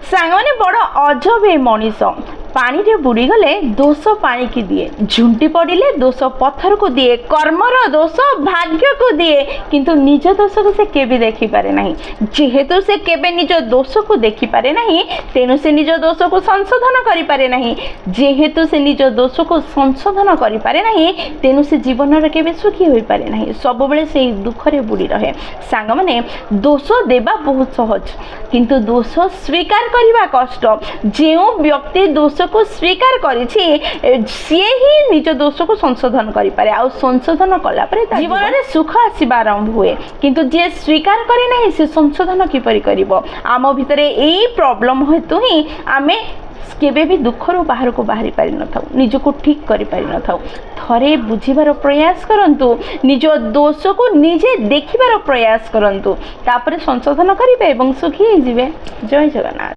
सांगने बड़ अजब ए मनीष पानी रे बुड़ी गले दोष पानी की दिए, झुंटी पड़े दोष पत्थर को दिए, कर्मर दोष भाग्य को दिए, किंतु निज दोष को से केबे देखि पारे नहीं। जेहेतु से केबे निज दोष को देखि पारे नहीं तेणु से निज दोष को संशोधन करि पारे नहीं। जेहेतु से निज दोष को संशोधन करि पारे नहीं तेणु से जीवन रे केबे सुखी होई पारे नहीं, सब बेले से दुख रे बुड़ी रहे। सांग माने दोष देबा बहुत सहज किंतु दोष स्वीकार करबा कष्ट। जो व्यक्ति दोष को स्वीकार करिछि सी ही निज दोष को संशोधन करि पारे, आ संशोधन कला परे जीवन रे सुख आसीबा आरंभ हुए। किंतु जे स्वीकार करे नहीं से संशोधन किपरि करिवो। आम भितरे एई प्रॉब्लम हेतु ही आमे केबे भी दुख रो बाहर को बाहरी पारि न थाउ, निज को ठीक करि पारि न थाउ। थरे बुझिबार प्रयास करंतु, निज दोष को निजे देखिबार प्रयास करंतु, तापरे संशोधन करिबे एवं सुखी जिवे। जय जगन्नाथ।